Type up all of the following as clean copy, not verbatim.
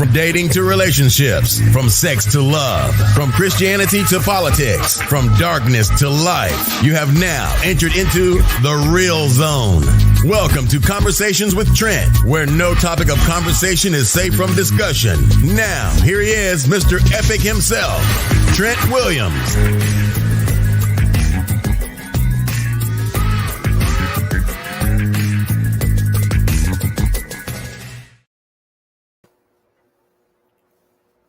From dating to relationships, from sex to love, from Christianity to politics, from darkness to light, you have now entered into the real zone. Welcome to Conversations with Trent, where no topic of conversation is safe from discussion. Now, here he is, Mr. Epic himself, Trent Williams.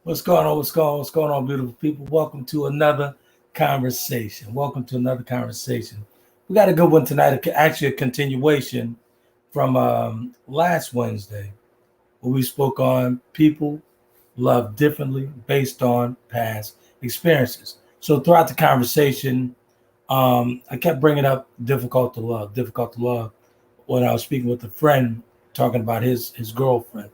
What's going on? What's going on, beautiful people? Welcome to another conversation. We got a good one tonight, actually a continuation from last Wednesday, where we spoke on people love differently based on past experiences. So throughout the conversation, I kept bringing up difficult to love when I was speaking with a friend talking about his girlfriend.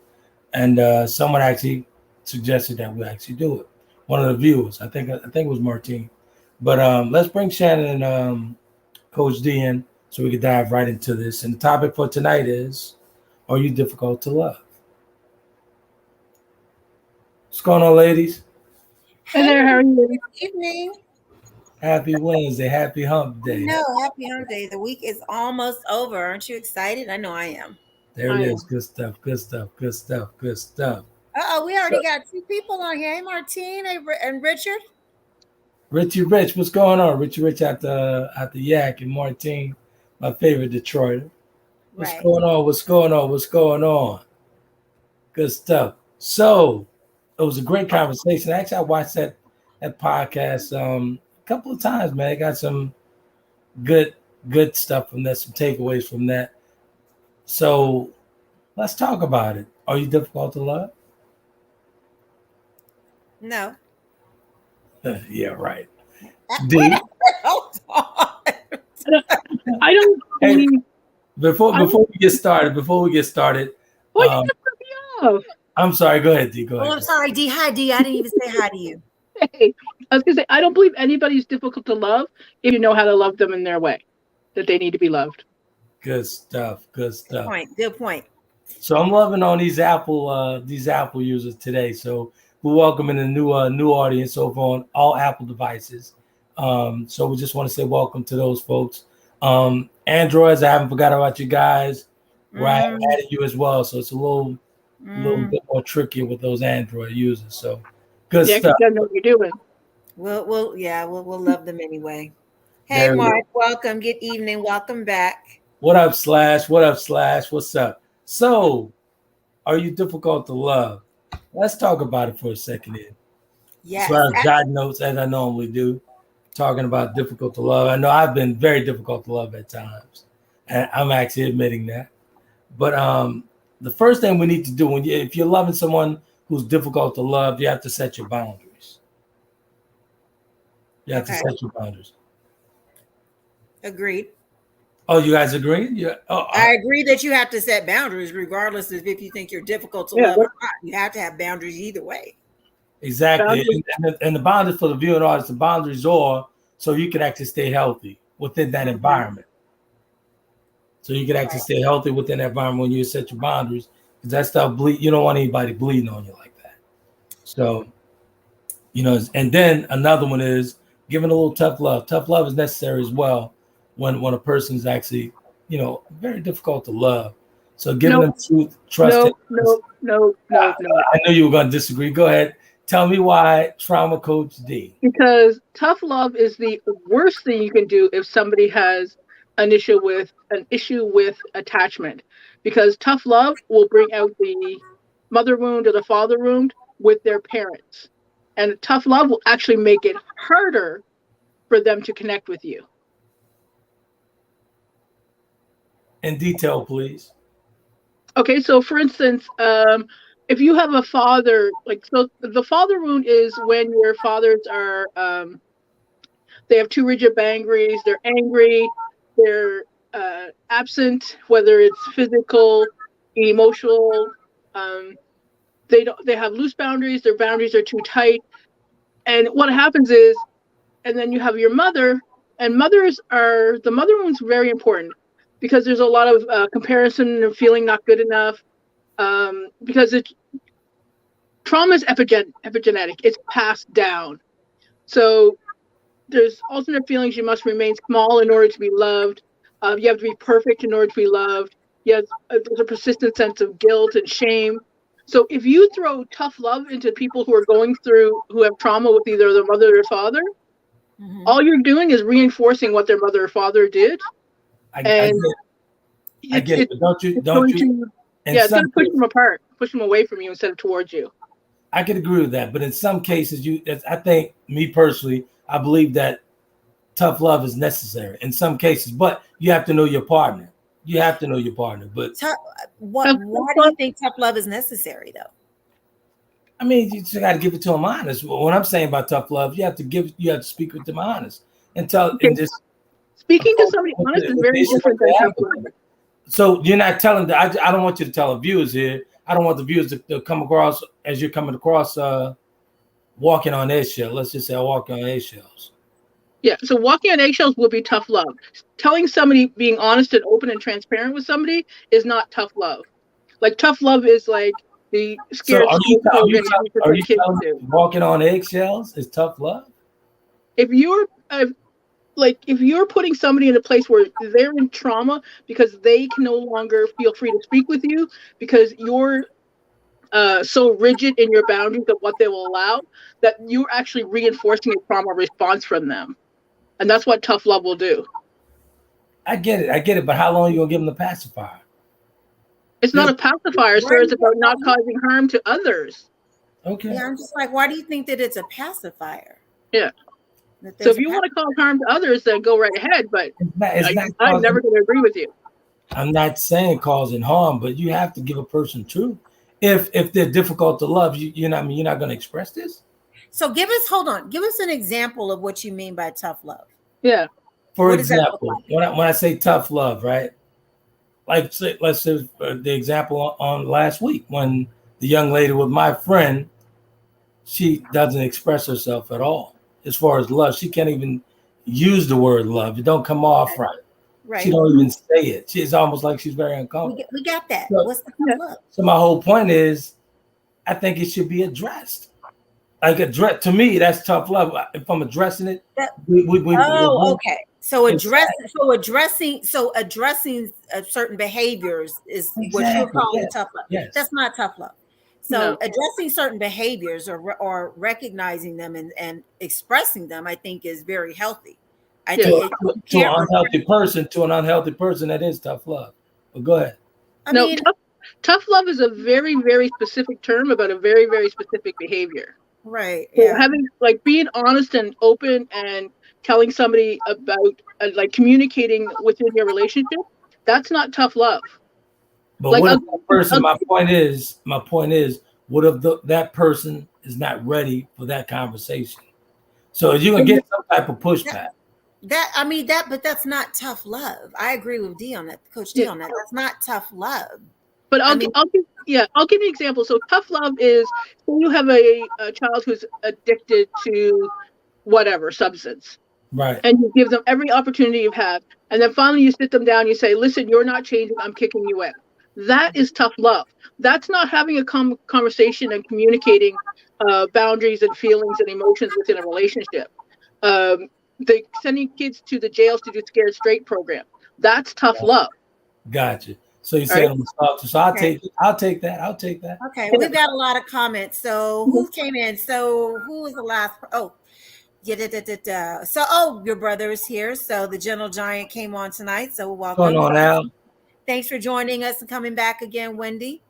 And someone actually suggested that we actually do it. One of the viewers, I think it was Martine. But let's bring Shannon and Coach Dee in so we can dive right into this. And the topic for tonight is, are you difficult to love? What's going on, ladies? Hey there, how are you? Good evening. Happy Wednesday, happy hump day. No, happy hump day. The week is almost over. Aren't you excited? I know I am. There it is. Good stuff. We already got two people on here. Hey, Martine and Richard. Richie Rich, what's going on? Richie Rich at the Yak, and Martine, my favorite Detroiter. What's going on? Good stuff. So it was a great conversation. Actually, I watched that podcast a couple of times, man. I got some good stuff from that, some takeaways from that. So let's talk about it. Are you difficult to love? No. Yeah, right. Hold on. I don't. Hey, before we get started. Well, you cut me off. I'm sorry. Go ahead, Dee. Go ahead. I'm sorry, Dee. Hi, Dee. I didn't even say hi to you. Hey, I was gonna say I don't believe anybody's difficult to love if you know how to love them in their way that they need to be loved. Good stuff. Good point. So I'm loving on these Apple users today. So we're welcoming a new audience over on all Apple devices. So we just want to say welcome to those folks. Androids, I haven't forgot about you guys. Right, I added you as well. So it's a little bit more tricky with those Android users. So good stuff. You know what you're doing. We'll love them anyway. Hey, Mark, welcome. Good evening. Welcome back. What up, Slash? What's up? So, are you difficult to love? Let's talk about it for a second here. Yes. So I was jotting notes as I normally do, talking about difficult to love. I know I've been very difficult to love at times, and I'm actually admitting that. But the first thing we need to do if you're loving someone who's difficult to love, you have to set your boundaries. You have to set your boundaries. Agreed. Oh, you guys agree? Yeah. Oh, I agree that you have to set boundaries, regardless of if you think you're difficult to love or not. You have to have boundaries either way. Exactly. And the boundaries for the viewing audience, the boundaries are so you can actually stay healthy within that environment. So you can actually stay healthy within that environment when you set your boundaries, because that stuff you don't want anybody bleeding on you like that. So, and then another one is giving a little tough love. Tough love is necessary as well when a person is actually, very difficult to love. So giving them truth, trust. No. I know you were going to disagree. Go ahead. Tell me why, Trauma Coach D. Because tough love is the worst thing you can do if somebody has an issue with attachment. Because tough love will bring out the mother wound or the father wound with their parents. And tough love will actually make it harder for them to connect with you. In detail, please. Okay, so for instance, if you have a father, the father wound is when your fathers are, they have too rigid boundaries, they're angry, they're absent, whether it's physical, emotional, they have loose boundaries, their boundaries are too tight. And what happens is, and then you have your mother, and the mother wound's very important because there's a lot of comparison and feeling not good enough, because trauma is epigenetic. It's passed down. So there's alternate feelings. You must remain small in order to be loved. You have to be perfect in order to be loved. There's a persistent sense of guilt and shame. So if you throw tough love into people who have trauma with either their mother or their father, all you're doing is reinforcing what their mother or father did. I get it. Don't you? It's going to push them apart, push them away from you instead of towards you. I could agree with that, but in some cases, I think, me personally, I believe that tough love is necessary in some cases, but you have to know your partner. You have to know your partner. But why do you think tough love is necessary, though? I mean, you just got to give it to them honest. What I'm saying about tough love, you have to speak with them honest and tell. Okay. And just speaking to somebody honest is very different than tough love. So you're not telling I don't want you to tell the viewers here. I don't want the viewers to come across as you're coming across walking on eggshells. Let's just say walking on eggshells. Yeah, so walking on eggshells will be tough love. Telling somebody, being honest and open and transparent with somebody is not tough love. Like tough love is like the scared. So are you telling walking on eggshells is tough love? If you're putting somebody in a place where they're in trauma because they can no longer feel free to speak with you because you're so rigid in your boundaries of what they will allow, that you're actually reinforcing a trauma response from them. And that's what tough love will do. I get it. But how long are you going to give them the pacifier? It's not a pacifier, sir. It's about not causing harm to others. Okay. Yeah, I'm just like, why do you think that it's a pacifier? Yeah. So if you want to cause harm to others, then go right ahead. But I'm never going to agree with you. I'm not saying causing harm, but you have to give a person truth. If they're difficult to love, you're not going to express this. So give us an example of what you mean by tough love. Yeah. For example, when I say tough love, right? Like let's say the example on last week when the young lady with my friend, she doesn't express herself at all as far as love. She can't even use the word love. It don't come off right. Right. She don't even say it. She's almost like she's very uncomfortable. We got that. So, what's the tough love? So my whole point is, I think it should be addressed. Like to me, that's tough love. If I'm addressing it, okay. So addressing certain behaviors is what you're calling tough love. Yes. That's not tough love. So addressing certain behaviors or recognizing them and expressing them, I think, is very healthy. I think to an unhealthy person, that is tough love. But go ahead. Tough love is a very, very specific term about a very, very specific behavior. Right. So being honest and open and telling somebody about communicating within your relationship, that's not tough love. But what if that person? My point is, what if that person is not ready for that conversation? So you're gonna get some type of pushback. But that's not tough love. I agree with Dee on that, Coach Dee on that. That's not tough love. But I'll give you an example. So tough love is when you have a child who's addicted to whatever substance. Right. And you give them every opportunity you've had. And then finally you sit them down, you say, listen, you're not changing, I'm kicking you out. That is tough love. That's not having a conversation and communicating boundaries and feelings and emotions within a relationship. Sending kids to the jails to do Scared Straight program. That's tough love. Gotcha. So you said I'm stop. So I'll take that. I'll take that. Okay, we've got a lot of comments. So who came in? So who was the last? Oh, yeah. So your brother is here. So the Gentle Giant came on tonight. So welcome. What's going on, Al? Thanks for joining us and coming back again, Wendy.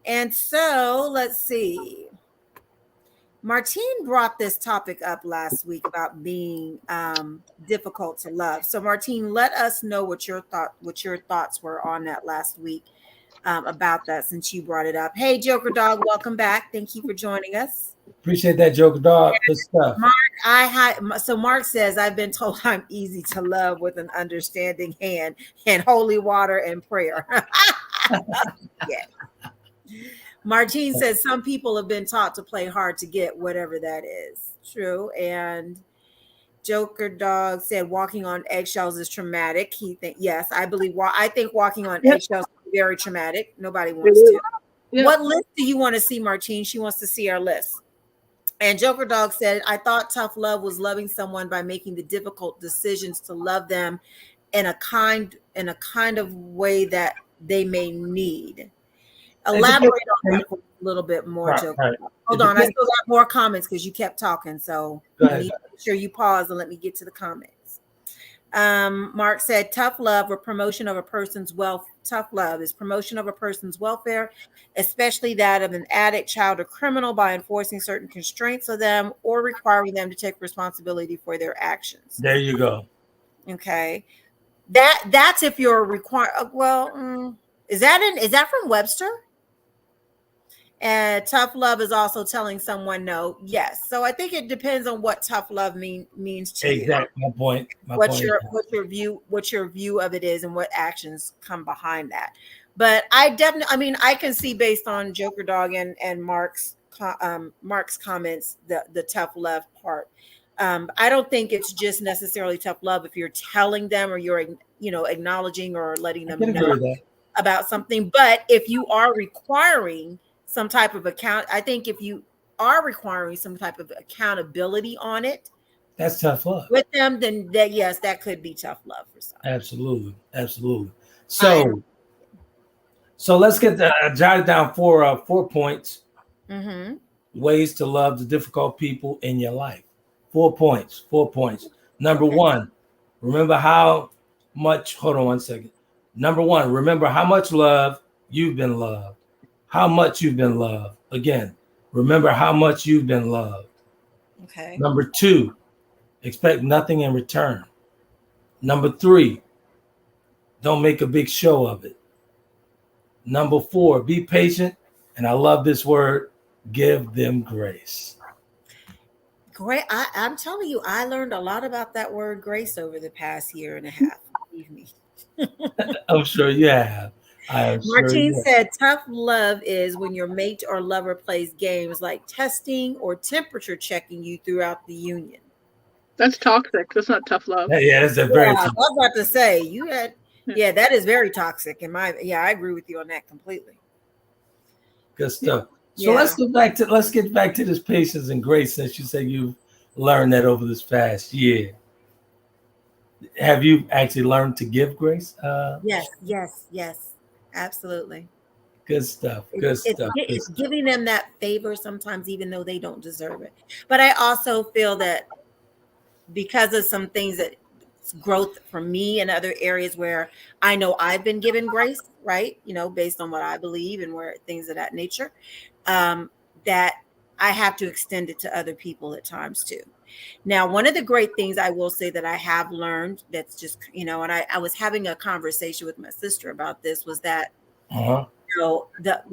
And so let's see. Martine brought this topic up last week about being difficult to love. So Martine, let us know what your thoughts were on that last week about that, since you brought it up. Hey, Joker Dog, welcome back. Thank you for joining us. Appreciate that, Joker Dog. Good stuff. Mark says, I've been told I'm easy to love with an understanding hand and holy water and prayer. Yeah. Martine says some people have been taught to play hard to get, whatever that is. True. And Joker Dog said walking on eggshells is traumatic. I think walking on eggshells is very traumatic. Nobody wants to. Yeah. What list do you want to see, Martine? She wants to see our list. And Joker Dog said, I thought tough love was loving someone by making the difficult decisions to love them in a kind of way that they may need. Elaborate on that for a little bit more, Joker. Right. Hold on, I still got more comments because you kept talking. So I need to make sure you pause and let me get to the comments. Mark said, tough love or promotion of a person's wealth. Tough love is promotion of a person's welfare, especially that of an addict, child, or criminal, by enforcing certain constraints of them or requiring them to take responsibility for their actions. There you go. Okay, that's if you're required. Is that from Webster? And tough love is also telling someone no. Yes. So I think it depends on what tough love means to you. Exactly. My point. What's your view of it is and what actions come behind that. But I can see based on Joker Dog and Mark's comments, the tough love part. I don't think it's just necessarily tough love if you're telling them or you're acknowledging or letting them know about something. But if you are requiring some type of I think if you are requiring some type of accountability on it, that's tough love with them, then that could be tough love for some. Absolutely. So let's get jotted down 4 points. Mm-hmm. Ways to love the difficult people in your life. 4 points. Number one, remember how much. Hold on one second. Number one, remember how much love you've been loved. How much you've been loved. Again, remember how much you've been loved. Okay. Number two, expect nothing in return. Number three, don't make a big show of it. Number four, be patient. And I love this word, give them grace. Great. I'm telling you, I learned a lot about that word grace over the past year and a half. Believe me. I'm sure you have. Martine said, tough love is when your mate or lover plays games like testing or temperature checking you throughout the union. That's toxic. That's not tough love. Yeah, that's very. I was about to say that is very toxic. I agree with you on that completely. Good stuff. So let's get back to this patience and grace, since you say you've learned that over this past year. Have you actually learned to give grace? Yes. Absolutely. Good stuff. It's giving them that favor sometimes, even though they don't deserve it. But I also feel that because of some things that growth for me in other areas where I know I've been given grace, right? Based on what I believe and where things of that nature, that I have to extend it to other people at times too. Now, one of the great things I will say that I have learned that's just, and I was having a conversation with my sister about this, was that, the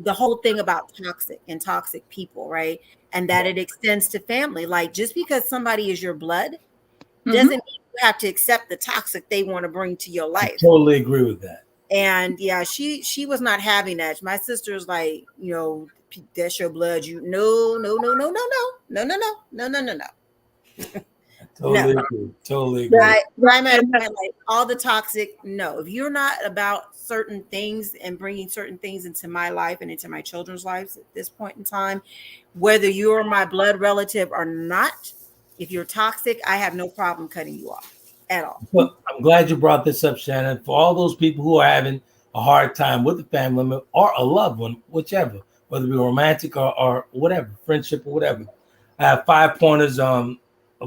whole thing about toxic people, right? And that it extends to family. Like, just because somebody is your blood doesn't mean you have to accept the toxic they want to bring to your life. I totally agree with that. And she was not having that. My sister's like, that's your blood. No. Totally agree. Like all the toxic. No, if you're not about certain things and bringing certain things into my life and into my children's lives at this point in time, whether you're my blood relative or not, if you're toxic, I have no problem cutting you off at all. Well, I'm glad you brought this up, Shannon. For all those people who are having a hard time with a family member or a loved one, whichever, whether it be romantic or whatever, friendship or whatever, I have 5 pointers of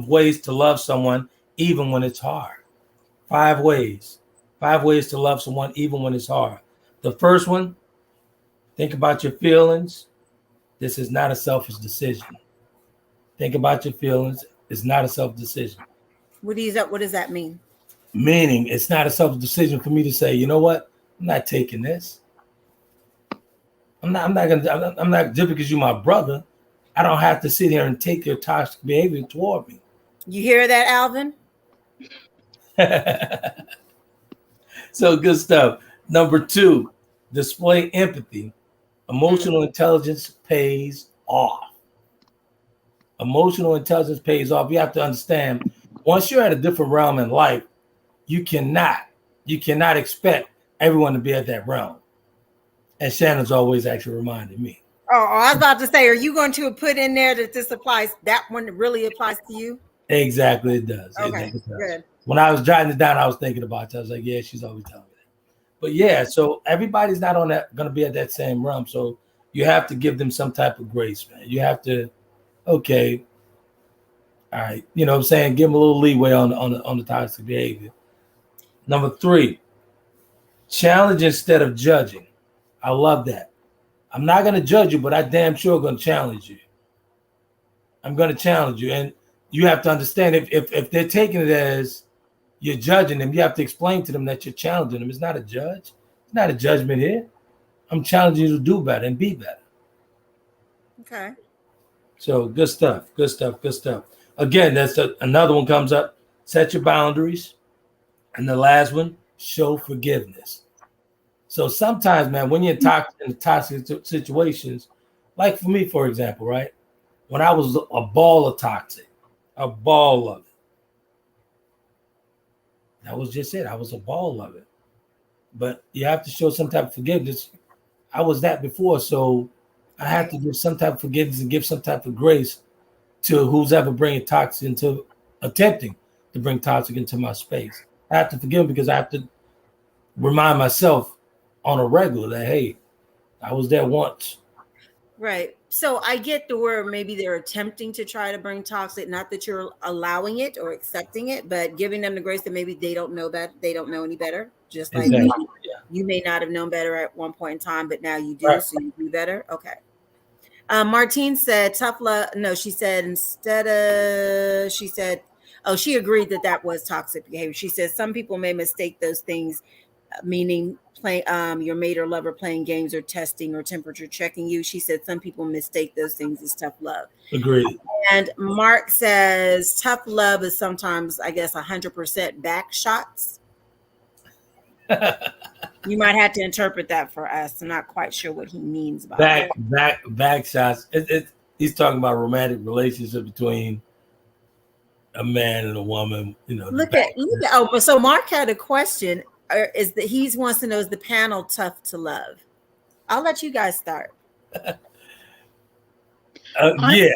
ways to love someone even when it's hard. 5 ways to love someone even when it's hard. The first one, think about your feelings. This is not a selfish decision. Think about your feelings. It's not a selfish decision. What does that mean? Meaning, it's not a selfish decision for me to say, you know what? I'm not taking this. I'm not just because you're my brother. I don't have to sit here and take your toxic behavior toward me. You hear that, Alvin? So good stuff. Number 2, display empathy. Emotional intelligence pays off. Emotional intelligence pays off. You have to understand, once you're at a different realm in life, you cannot expect everyone to be at that realm. And Shannon's always actually reminded me. Oh, I was about to say, are you going to put in there that this applies? That one really applies to you? Exactly, it does. Okay, it does. good. When I was jotting it down, I was thinking about it. I was like, yeah, she's always telling me that. But yeah, so everybody's not on that going to be at that same realm. So you have to give them some type of grace, man. You have to, okay, all right, you know what I'm saying? Give them a little leeway on the toxic behavior. Number 3, challenge instead of judging. I love that. I'm not going to judge you, but I damn sure going to challenge you. I'm going to challenge you. And you have to understand if they're taking it as you're judging them, you have to explain to them that you're challenging them. It's not a judge. It's not a judgment here. I'm challenging you to do better and be better. Okay. So good stuff. Good stuff. Good stuff. Again, another one comes up. Set your boundaries. And the last one, show forgiveness. So sometimes, man, when you're in toxic situations, like for me, for example, right? When I was a ball of toxic, a ball of it. That was just it. I was a ball of it. But you have to show some type of forgiveness. I was that before, so I have to give some type of forgiveness and give some type of grace to who's ever bringing toxic into, attempting to bring toxic into my space. I have to forgive them because I have to remind myself on a regular that, hey, I was there once. Right. So I get the word maybe they're attempting to try to bring toxic, not that you're allowing it or accepting it, but giving them the grace that maybe they don't know that they don't know any better. Just like Exactly. you may not have known better at one point in time, but now you do, Right. so you do better. Okay. Martine said tough love. No, she said she agreed that was toxic behavior. She said some people may mistake those things, meaning your mate or lover playing games or testing or temperature checking you. She said some people mistake those things as tough love. Agreed. And Mark says tough love is sometimes, I guess, 100% back shots. You might have to interpret that for us. I'm not quite sure what he means by back shots. He's talking about romantic relationship between a man and a woman. You know. Look at. Oh, so Mark had a question. He wants to know, is the panel tough to love? I'll let you guys start. Yeah.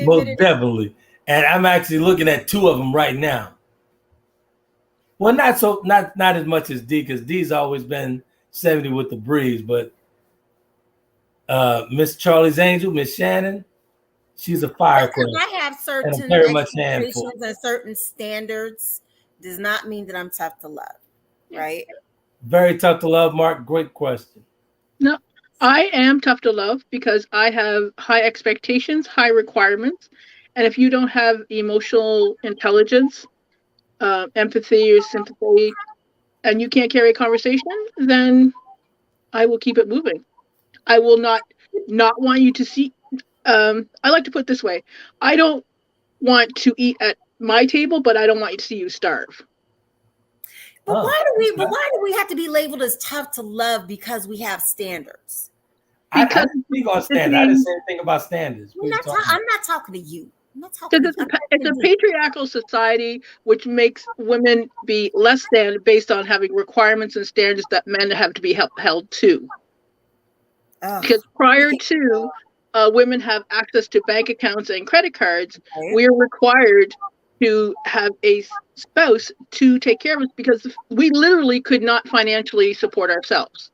Most definitely. And I'm actually looking at 2 of them right now. Well, not as much as D, because D's always been 70 with the breeze, but Miss Charlie's Angel, Miss Shannon, she's a firecracker. I have certain expectations and certain standards. Does not mean that I'm tough to love, right? Very tough to love, Mark. Great question. No, I am tough to love because I have high expectations, high requirements. And if you don't have emotional intelligence, empathy or sympathy, and you can't carry a conversation, then I will keep it moving. I will not want you to see. I like to put it this way. I don't want to eat at my table, but I don't want you to see you starve. But why do we have to be labeled as tough to love because we have standards? I didn't speak on standards. I didn't say anything about standards. I'm not talking to you. I'm not talking to you. It's a patriarchal society which makes women be less than based on having requirements and standards that men have to be held to. Because prior to women have access to bank accounts and credit cards, we are required to have a spouse to take care of us because we literally could not financially support ourselves.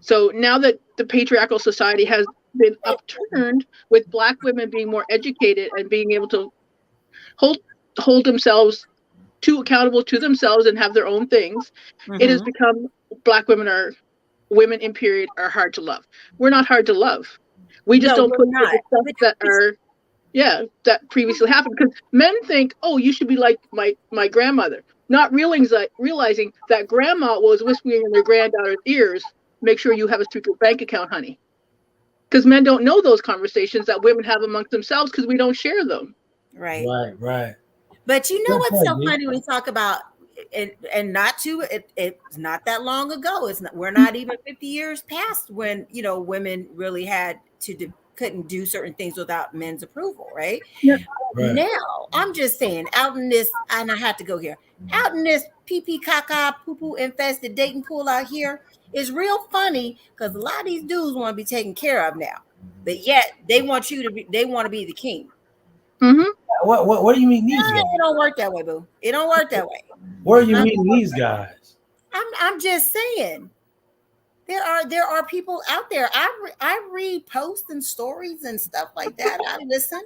So now that the patriarchal society has been upturned with Black women being more educated and being able to hold themselves accountable to themselves and have their own things, it has become Black women in period are hard to love. We're not hard to love. We just don't put the stuff that previously happened, because men think, oh, you should be like my grandmother, not realizing that grandma was whispering in their granddaughter's ears, make sure you have a secret bank account, honey. Because men don't know those conversations that women have amongst themselves because we don't share them. Right. But you know what's so funny when we talk about it's not that long ago. We're not even 50 years past when women really had to couldn't do certain things without men's approval, right? Yeah. Now I'm just saying, out in this, and I had to go here. out in this pee caca poo poo infested dating pool out here is real funny because a lot of these dudes want to be taken care of now, but yet they want to be the king. Mm-hmm. What do you mean these guys? It don't work that way, boo. It don't work that way. Where are you meeting these guys? I'm just saying. There are people out there. I read posts and stories and stuff like that. I listen.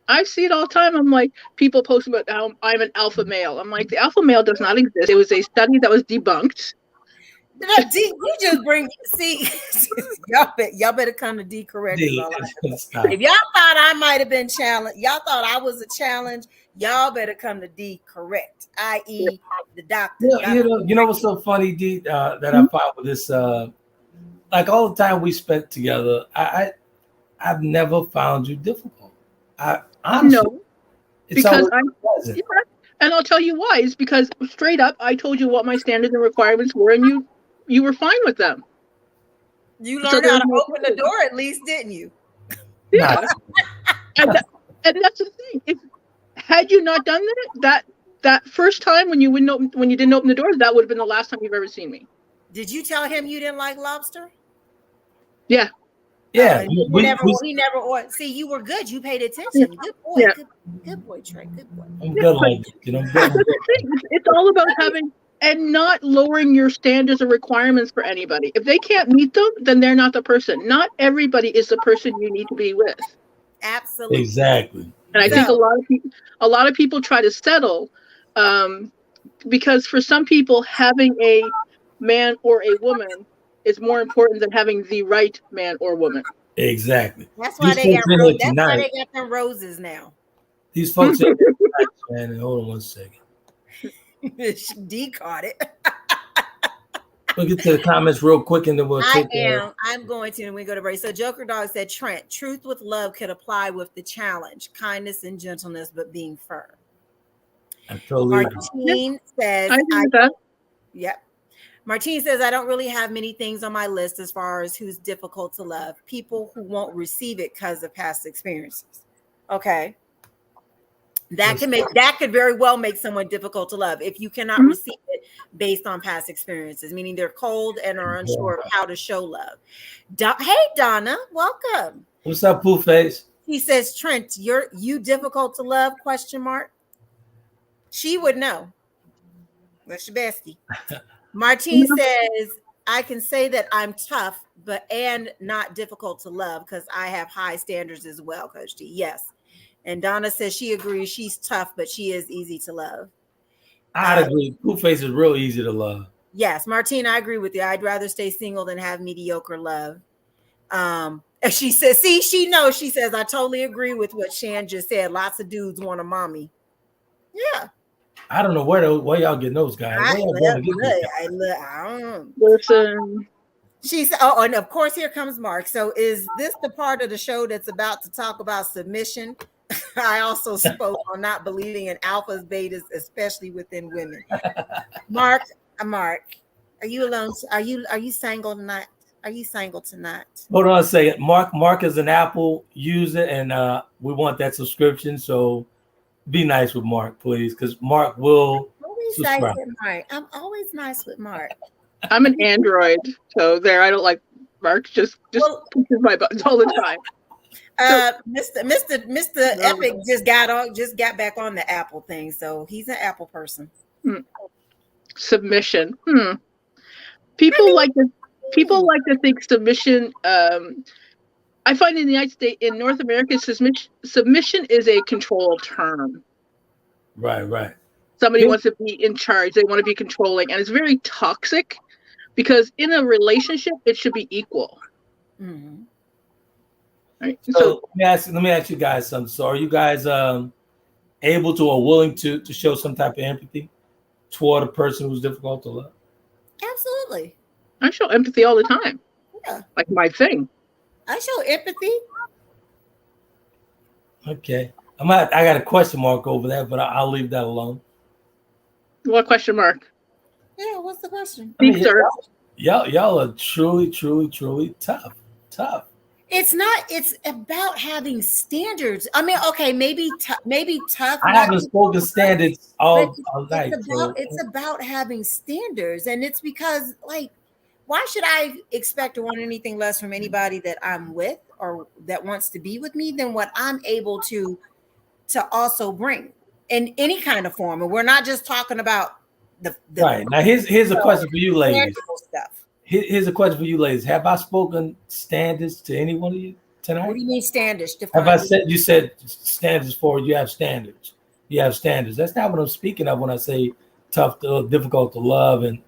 I see it all the time. I'm like, people post about how I'm an alpha male. I'm like, the alpha male does not exist. It was a study that was debunked. You just bring y'all better come to D correct. If y'all thought I might have been challenged, y'all thought I was a challenge, y'all better come to D correct, i.e. the doctor. You know what's so funny, D, that I found with this, like all the time we spent together, I've never found you difficult. Honestly, no, because and I'll tell you why. It's because straight up, I told you what my standards and requirements were, and you were fine with them. You learned how to open the door, at least, didn't you? Yeah. and that's the thing. Had you not done that first time when you didn't open the doors, that would have been the last time you've ever seen me. Did you tell him you didn't like lobster? Yeah. Yeah. He never ordered. See, you were good. You paid attention. Good boy. Yeah. Good boy, Trey. Good boy. I'm good like it. It's all about having and not lowering your standards or requirements for anybody. If they can't meet them, then they're not the person. Not everybody is the person you need to be with. Absolutely. Exactly. And I think a lot of people try to settle because for some people, having a man or a woman is more important than having the right man or woman. Exactly. That's why they got them roses now. These folks are man. Hold on 1 second. D caught it. We'll get to the comments real quick and then we'll I'm going to, and we go to break. So Joker Dog said, Trent, truth with love could apply with the challenge, kindness and gentleness, but being firm. Martine says, Yep. Martine says, I don't really have many things on my list as far as who's difficult to love. People who won't receive it because of past experiences. Okay. That could very well make someone difficult to love if you cannot receive it based on past experiences, meaning they're cold and are unsure of how to show love. Hey, Donna, welcome. What's up, Pooh Face? He says, Trent, you difficult to love? ? She would know. That's your bestie. Martine says, I can say that I'm tough, and not difficult to love because I have high standards as well, Coach D. Yes. And Donna says she agrees she's tough, but she is easy to love. I'd agree. Pooh Face is real easy to love. Yes, Martine, I agree with you. I'd rather stay single than have mediocre love. And she says, she knows. She says, I totally agree with what Shann just said. Lots of dudes want a mommy. Yeah. I don't know where y'all getting those guys. I don't. Listen. She said, oh, and of course, here comes Mark. So is this the part of the show that's about to talk about submission? I also spoke on not believing in alphas, betas, especially within women. Mark, are you alone? Are you single tonight? Are you single tonight? Hold on a second. Mark is an Apple user, and we want that subscription. So be nice with Mark, please, because Mark will subscribe. I'm always nice with Mark. I'm an Android, so I don't like Mark. Just pushes my buttons all the time. Mr. Epic just got back on the Apple thing, so he's an Apple person. Submission. People like to think submission. I find in the United States, in North America, submission is a control term. Right. Somebody wants to be in charge. They want to be controlling, and it's very toxic because in a relationship, it should be equal. Mm-hmm. Right. So let me ask you guys something. So are you guys able to or willing to show some type of empathy toward a person who's difficult to love? Absolutely. I show empathy all the time. Yeah. Like my thing. I show empathy. Okay. I got a question mark over that, but I'll leave that alone. What question mark? Yeah, what's the question? Y'all are truly, truly, truly tough. It's not. It's about having standards. I mean, okay, maybe tough. I haven't spoken standards all night. It's about having standards, and it's because, like, why should I expect or want anything less from anybody that I'm with or that wants to be with me than what I'm able to also bring in any kind of form? And we're not just talking about the right. Now here's a question for you ladies. Stuff. Here's a question for you ladies. Have I spoken standards to any one of you tonight? What do you mean standards? Have I said, you said standards for you have standards. You have standards. That's not what I'm speaking of when I say tough, difficult to love and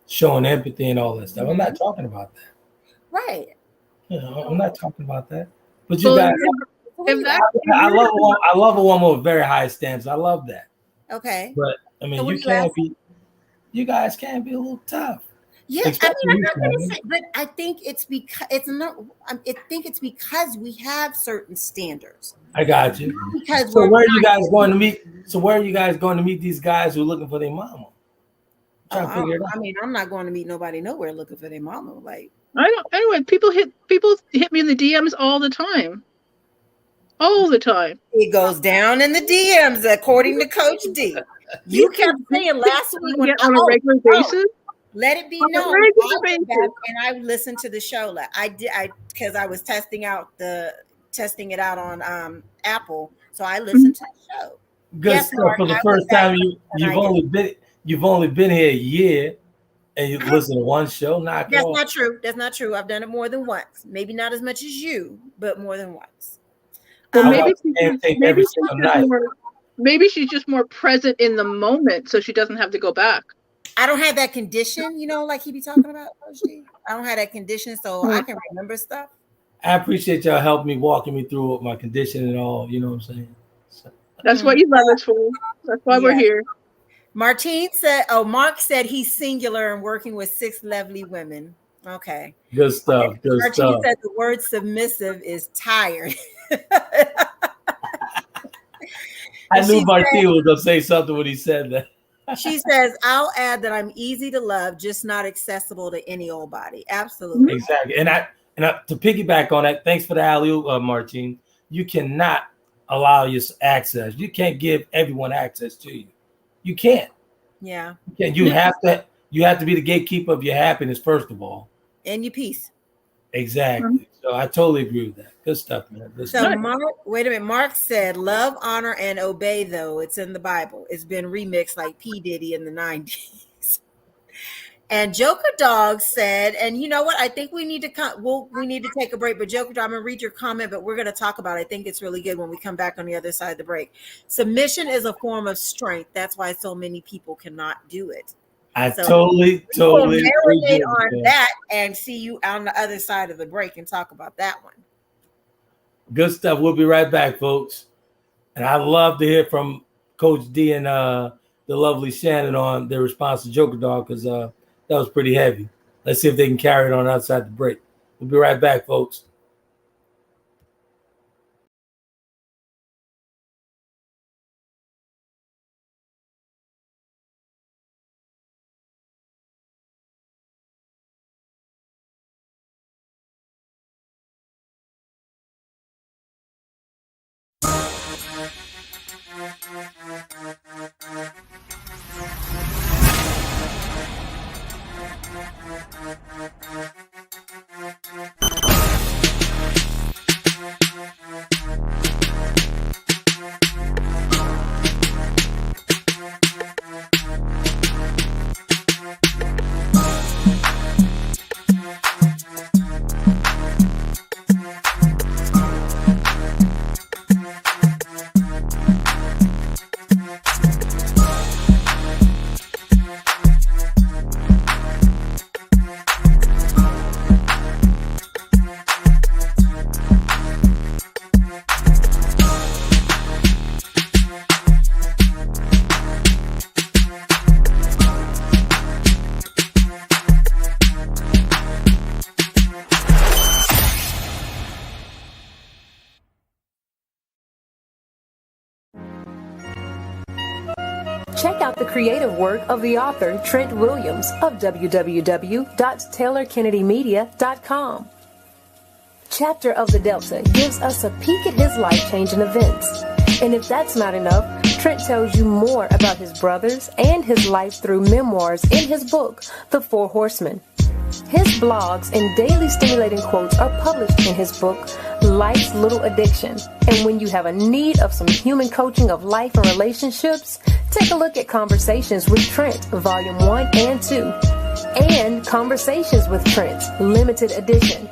showing empathy and all that stuff. I'm not talking about that. Right. You know, I'm not talking about that. But you guys, I love a woman with very high standards. I love that. Okay. But I mean, you guys can be a little tough. Yeah, I mean, I'm not going to say, but I think it's because it's not. I think it's because we have certain standards. I got you. Because so where are you guys going to meet? So where are you guys going to meet these guys who are looking for their mama? I mean, I'm not going to meet nobody nowhere looking for their mama. Like, I don't. Anyway, people hit me in the DMs all the time. All the time. It goes down in the DMs, according to Coach D. You kept saying last week on a regular basis. Let it be known. And I listened to the show. I did. Because I was testing it out on Apple. So I listened to the show. Good stuff. For the first time, you've only been here a year, and you listen to one show. That's not true. That's not true. I've done it more than once. Maybe not as much as you, but more than once. Well, maybe she's just more present in the moment, so she doesn't have to go back. I don't have that condition, like he be talking about. I don't have that condition, so I can remember stuff. I appreciate y'all helping me, walking me through my condition and all. You know what I'm saying? So. That's what you love us for. That's why we're here. Mark said he's singular and working with 6 lovely women. Okay. Good stuff. Good Martine stuff. said the word submissive is tired. I knew Martine was going to say something when he said that. She says, I'll add that I'm easy to love, just not accessible to any old body. Absolutely. Exactly. And to piggyback on that, thanks for the alley-oop, Martine. You cannot allow your access. You can't give everyone access to you. You can't. Yeah. You have to be the gatekeeper of your happiness, first of all. And your peace. Exactly. Mm-hmm. So I totally agree with that. Good stuff, man. Mark said, love, honor, and obey, though. It's in the Bible. It's been remixed like P. Diddy in the 90s. And Joker Dog said, and you know what? I think we need to take a break. But Joker Dog, I'm going to read your comment, but we're going to talk about it. I think it's really good when we come back on the other side of the break. Submission is a form of strength. That's why so many people cannot do it. I totally marinate on that and see you on the other side of the break and talk about that one. Good stuff. We'll be right back, folks. And I'd love to hear from Coach D and the lovely Shannon on their response to Joker Dog, because that was pretty heavy. Let's see if they can carry it on outside the break. We'll be right back, folks. Check out the creative work of the author Trent Williams of www.taylorkennedymedia.com. chapter of the Delta gives us a peek at his life-changing events. And if that's not enough, Trent tells you more about his brothers and his life through memoirs in his book, The Four Horsemen. His blogs and daily stimulating quotes are published in his book, Life's Little Addiction. And when you have a need of some human coaching of life and relationships, take a look at Conversations with Trent, Volume 1 and 2, and Conversations with Trent, Limited Edition.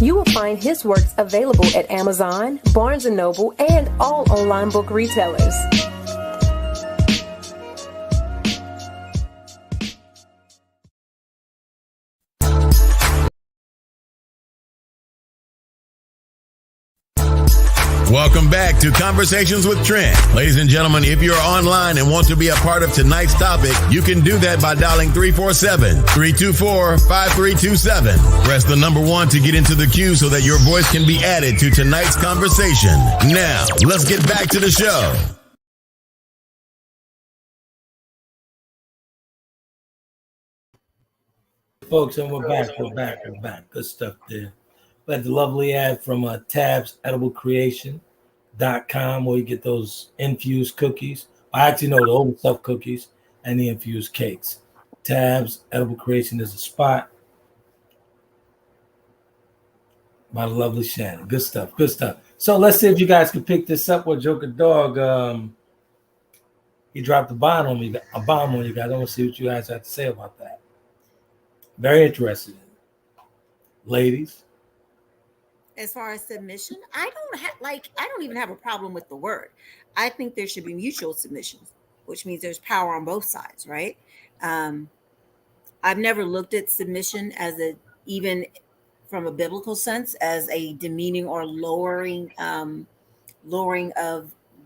You will find his works available at Amazon, Barnes & Noble, and all online book retailers. Welcome back to Conversations with Trent. Ladies and gentlemen, if you're online and want to be a part of tonight's topic, you can do that by dialing 347-324-5327. Press the number 1 to get into the queue so that your voice can be added to tonight's conversation. Now, let's get back to the show. Folks, and we're back. Good stuff there. We had the lovely ad from Tabs Edible Creation.com where you get those infused cookies. I actually know the overstuffed cookies and the infused cakes. Tabs Edible Creation is a spot by the lovely Shann. Good stuff. So let's see if you guys can pick this up with Joker Dog. He dropped a bomb on you guys. I want to see what you guys have to say about that. Very interested. Ladies. As far as submission, I don't even have a problem with the word. I think there should be mutual submissions, which means there's power on both sides, right? I've never looked at submission as even from a biblical sense, as a demeaning or lowering of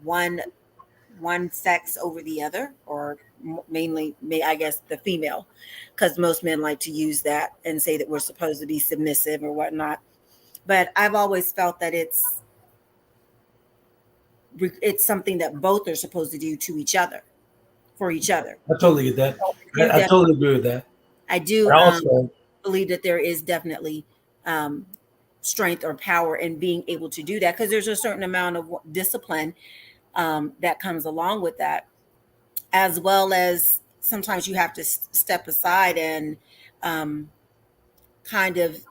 one sex over the other, or mainly, I guess, the female, because most men like to use that and say that we're supposed to be submissive or whatnot. But I've always felt that it's something that both are supposed to do to each other, for each other. I totally get that. I totally agree with that. I do also believe that there is definitely strength or power in being able to do that, because there's a certain amount of discipline that comes along with that, as well as sometimes you have to step aside and kind of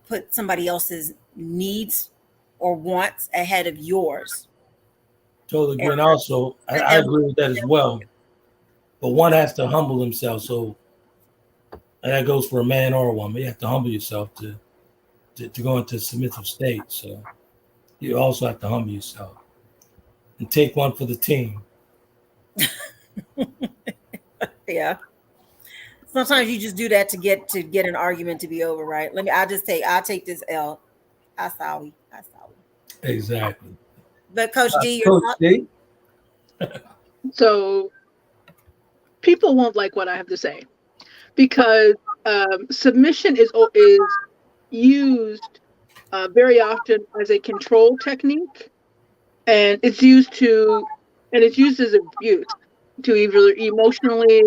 put somebody else's needs or wants ahead of yours. Totally agree. And also, I agree with that as well. But one has to humble himself. So, and that goes for a man or a woman. You have to humble yourself to go into a submissive state. So you also have to humble yourself and take one for the team. Yeah. Sometimes you just do that to get an argument to be over, right? I'll take this L. That's how we. Exactly. But Coach D, So people won't like what I have to say, because submission is used very often as a control technique, and it's used as abuse to either emotionally,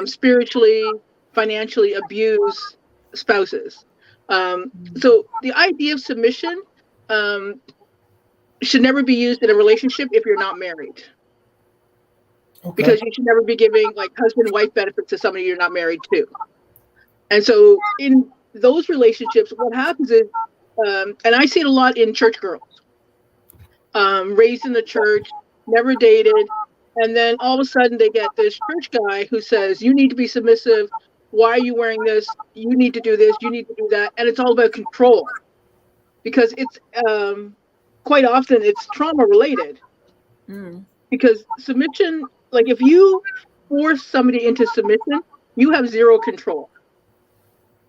spiritually, financially abuse spouses. So the idea of submission should never be used in a relationship if you're not married. Okay. Because you should never be giving like husband and wife benefits to somebody you're not married to. And so in those relationships, what happens is, and I see it a lot in church girls, raised in the church, never dated, and then all of a sudden they get this church guy who says, you need to be submissive. Why are you wearing this? You need to do this. You need to do that. And it's all about control, because it's quite often it's trauma related. Because submission, like if you force somebody into submission, you have zero control.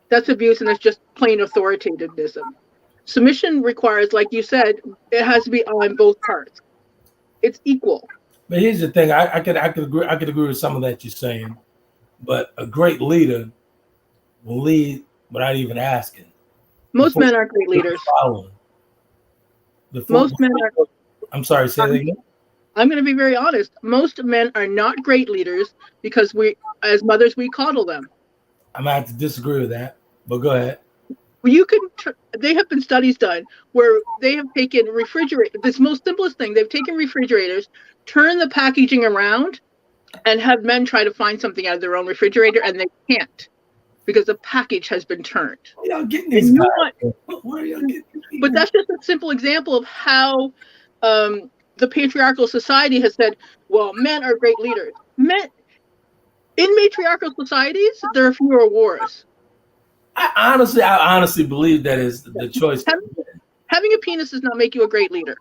That's abuse, and that's just plain authoritativism. Submission requires, like you said, it has to be on both parts. It's equal. But here's the thing: I could agree with some of that you're saying, but a great leader will lead without even asking. Most men aren't great leaders. I'm sorry, say that again. I'm going to be very honest. Most men are not great leaders because we, as mothers, we coddle them. I'm going to have to disagree with that, but go ahead. You can. They have been studies done where they have taken this most simplest thing. They've taken refrigerators, turned the packaging around, and had men try to find something out of their own refrigerator, and they can't because the package has been turned. Y'all getting these guys? Where are y'all getting these? But that's just a simple example of how the patriarchal society has said, well, men are great leaders. Men in matriarchal societies, there are fewer wars. I honestly believe that is the choice. Having a penis does not make you a great leader.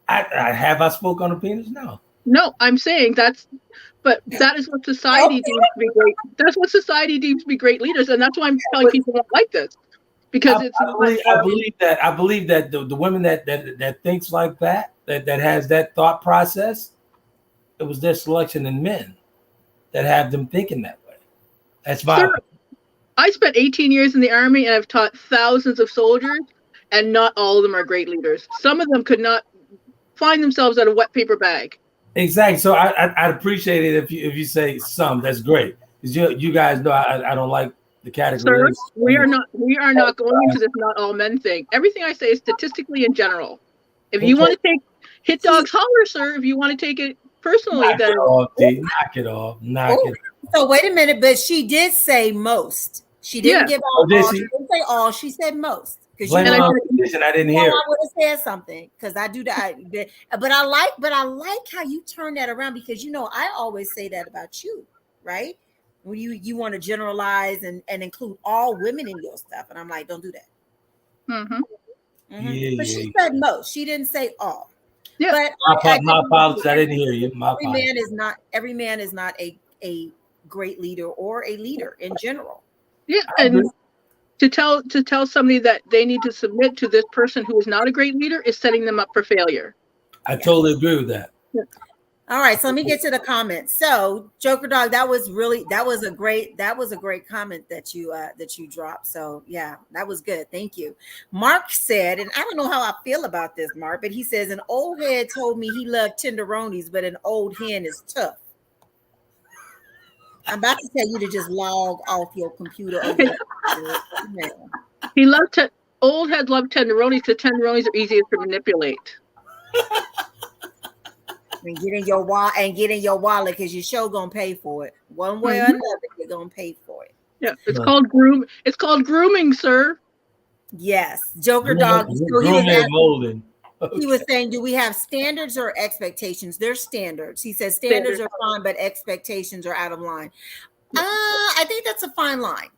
Have I spoke on a penis? No, I'm saying that is what society deems to be great. That's what society deems to be great leaders, and that's why I'm telling people don't like this, because I believe that the women that thinks like that has that thought process, it was their selection in men that have them thinking that way. That's why. I spent 18 years in the Army, and I've taught thousands of soldiers, and not all of them are great leaders. Some of them could not find themselves at a wet paper bag. Exactly. So I'd appreciate it if you say some. That's great, because you guys know I don't like the category. Sir, we are not going into this not all men thing. Everything I say is statistically in general. If you want to take hit dogs holler, sir. If you want to take it personally, knock then knock it off. So wait a minute, but she did say most. She didn't give all. She didn't say all. She said most. I didn't hear. I would have said something because I do that. But I like how you turn that around, because I always say that about you, right? When you want to generalize and include all women in your stuff, and I'm like, don't do that. Mm-hmm. Mm-hmm. Yeah, but she said most. She didn't say all. Yeah. But my apologies. I didn't hear you. Every man is not a great leader or a leader in general. Yeah, and to tell somebody that they need to submit to this person who is not a great leader is setting them up for failure. I totally agree with that. Yeah. All right, so let me get to the comments. So, Joker Dog, that was a great comment that you dropped. So, yeah, that was good. Thank you. Mark said, and I don't know how I feel about this, Mark, but he says an old head told me he loved tenderonis, but an old hen is tough. I'm about to tell you to just log off your computer. Old head loved tenderonis because tenderonis are easier to manipulate. And get in your wallet because your show gonna pay for it. One way or another, you're gonna pay for it. Yeah, it's called grooming, sir. Yes, Joker Dog. He was saying, do we have standards or expectations? There's standards. He says standards are fine, but expectations are out of line. I think that's a fine line.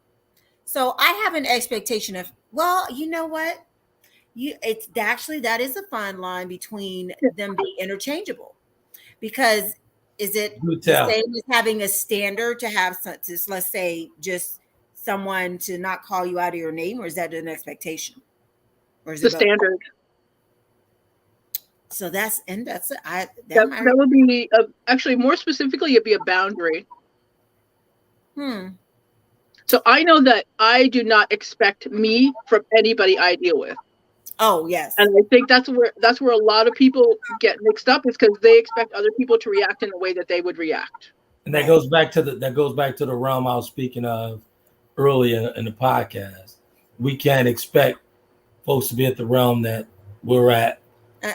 So I have an expectation of, well, you know what? That is a fine line between them being interchangeable. Because is it the same as having a standard to have, let's say, just someone to not call you out of your name, or is that an expectation? Or is it the standard? So that would be actually more specifically, it'd be a boundary. So I know that I do not expect me from anybody I deal with. Oh, yes. And I think that's where a lot of people get mixed up, is because they expect other people to react in the way that they would react. And that goes back to the realm I was speaking of earlier in the podcast. We can't expect folks to be at the realm that we're at,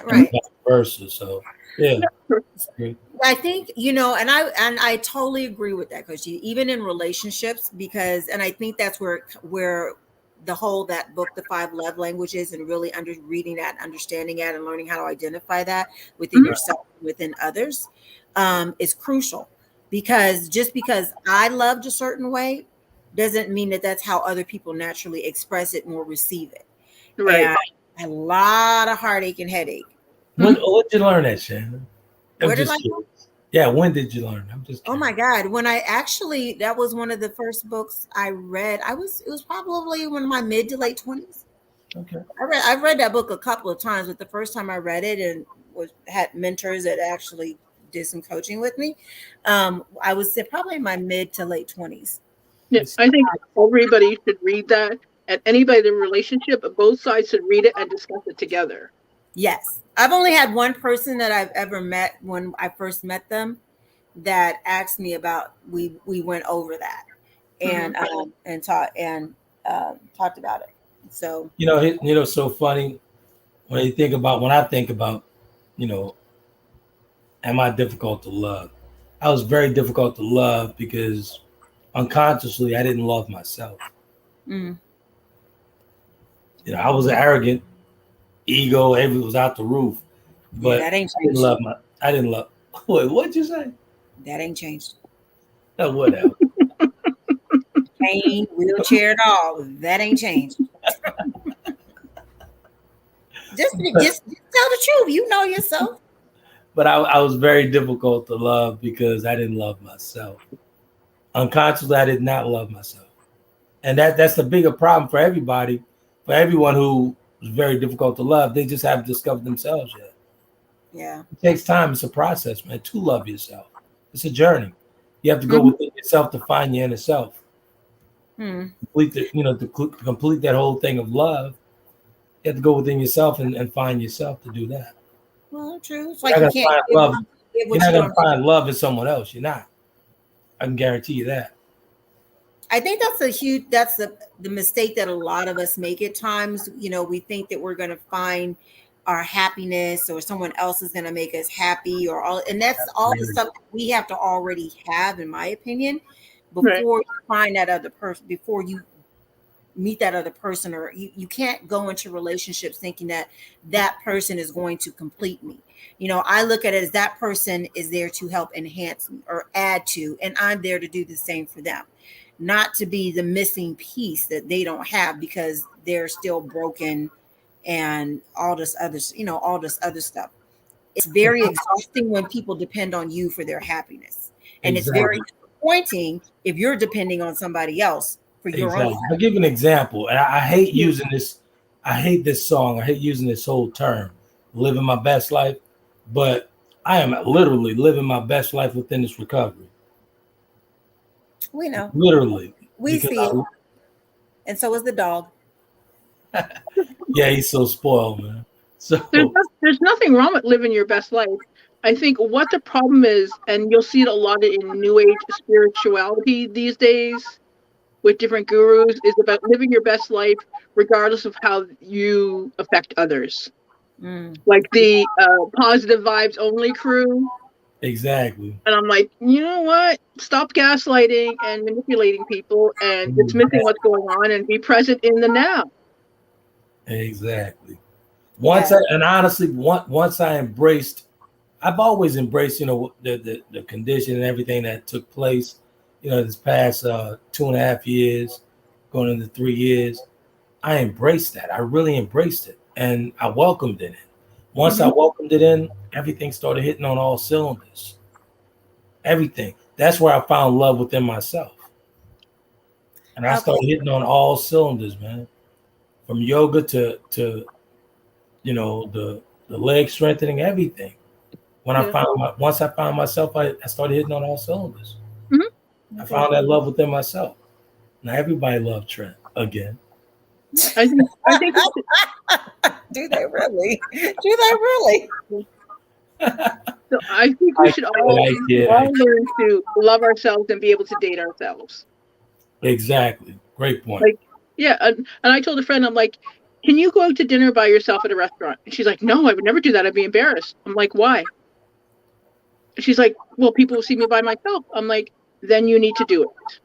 right? Vice versa. So yeah. I think, and I totally agree with that, because even in relationships, and I think that's where the whole that book, The 5 Love Languages, and really reading that, understanding that, and learning how to identify that within yourself, within others, is crucial. Because just because I loved a certain way doesn't mean that that's how other people naturally express it or receive it. Right. And a lot of heartache and headache. When did you learn that, Shannon? When did you learn? I'm just curious. Oh my God. When that was one of the first books I read. It was probably one of my mid to late 20s. Okay. I've read that book a couple of times, but the first time I read it and had mentors that actually did some coaching with me, I was probably in my mid to late 20s. Yes, I think everybody should read that, and anybody in a relationship, both sides should read it and discuss it together. Yes. I've only had one person that I've ever met when I first met them that asked me about, we went over that and taught, and talked about it. So So funny when I think about, am I difficult to love? I was very difficult to love because unconsciously I didn't love myself. I was arrogant, ego, everything was out the roof. But that ain't I didn't love. Wait, what'd you say? That ain't changed. Oh, whatever. Pain, wheelchair, and all that ain't changed. just tell the truth. You know yourself. But I was very difficult to love because I didn't love myself. Unconsciously, I did not love myself. And that's the bigger problem for everybody, for everyone who is very difficult to love. They just haven't discovered themselves yet. Yeah. It takes time. It's a process, man, to love yourself. It's a journey. You have to go within yourself to find your inner self. Complete that whole thing of love, you have to go within yourself and find yourself to do that. Well, true. It's like you can't find love. You're not going to find love in someone else. You're not. I can guarantee you that. I think that's the mistake that a lot of us make at times. We think that we're going to find our happiness or someone else is going to make us happy and that's all the stuff that we have to already have, in my opinion, before you find that other person, before you meet that other person, or you can't go into relationships thinking that person is going to complete me. I look at it as that person is there to help enhance me or add to, and I'm there to do the same for them. Not to be the missing piece that they don't have because they're still broken and all this other stuff. It's very exhausting when people depend on you for their happiness. And It's very disappointing if you're depending on somebody else for your own. I'll give you an example. And I hate using this. I hate this song. I hate using this whole term, living my best life. But I am literally living my best life within this recovery. We know. Literally. We see it. And so is the dog. Yeah, he's so spoiled, man. So there's nothing wrong with living your best life. I think what the problem is, and you'll see it a lot in New Age spirituality these days with different gurus, is about living your best life regardless of how you affect others. Like the positive vibes only crew. Exactly. And I'm like, you know what? Stop gaslighting and manipulating people and dismissing what's going on and be present in the now. Exactly. Once I embraced, I've always embraced, the condition and everything that took place, this past 2.5 years, going into 3 years. I embraced that. I really embraced it. And I welcomed it in. Once I welcomed it in, everything started hitting on all cylinders. Everything. That's where I found love within myself. And I started hitting on all cylinders, man. From yoga to the leg strengthening, everything. Once I found myself, I started hitting on all cylinders. I found that love within myself. Now everybody loves Trent again. I think Do they really? Do they really? So I think we should all learn to love ourselves and be able to date ourselves. Exactly. Great point. And I told a friend, I'm like, can you go out to dinner by yourself at a restaurant? And she's like, no, I would never do that. I'd be embarrassed. I'm like, why? She's like, well, people will see me by myself. I'm like, then you need to do it.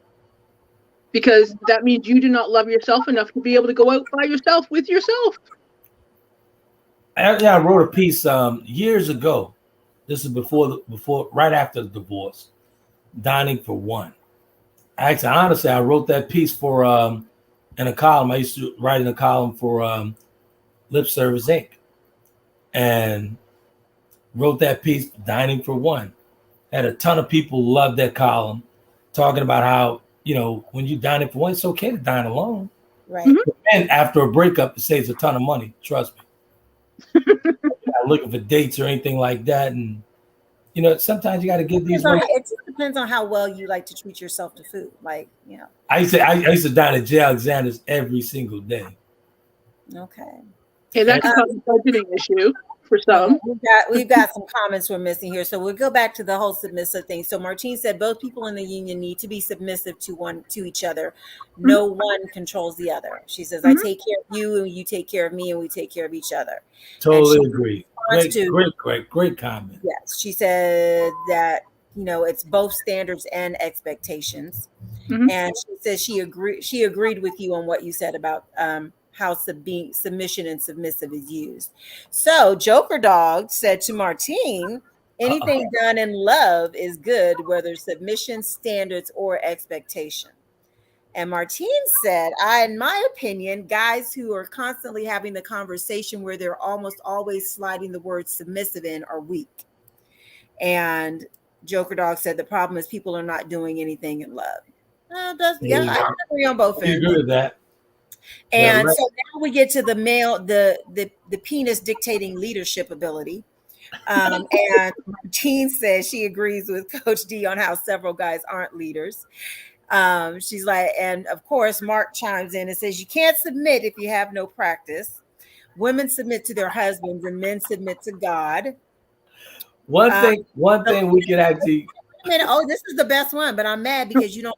Because that means you do not love yourself enough to be able to go out by yourself with yourself. I wrote a piece years ago. This is before, right after the divorce, Dining for One. Actually, honestly, I wrote that piece for in a column. I used to write in a column for Lip Service Inc. And wrote that piece, Dining for One. Had a ton of people love that column, talking about how, when you dining for one, it's okay to dine alone. Right. And after a breakup, it saves a ton of money. Trust me. Not looking for dates or anything like that. And, sometimes you got to give these. It just depends on how well you like to treat yourself to food. I used to dine at J. Alexander's every single day. Okay. Yeah, that could cause a budgeting issue. for some. We've got some comments we're missing here. So we'll go back to the whole submissive thing. So Martine said both people in the union need to be submissive to each other. No one controls the other. She says, I take care of you and you take care of me and we take care of each other. Totally agree. Great comment. Yes. She said that, it's both standards and expectations. And she says she agreed with you on what you said about how submission and submissive is used. So Joker Dog said to Martine, anything done in love is good, whether submission, standards, or expectation. And Martine said, in my opinion, guys who are constantly having the conversation where they're almost always sliding the word submissive in are weak. And Joker Dog said the problem is people are not doing anything in love. I agree on both ends. You agree with that? And so now we get to the male, the penis dictating leadership ability. And Martine says she agrees with Coach D on how several guys aren't leaders. She's like, and of course, Mark chimes in and says, you can't submit if you have no practice. Women submit to their husbands and men submit to God. One thing we can actually. This is the best one, but I'm mad because you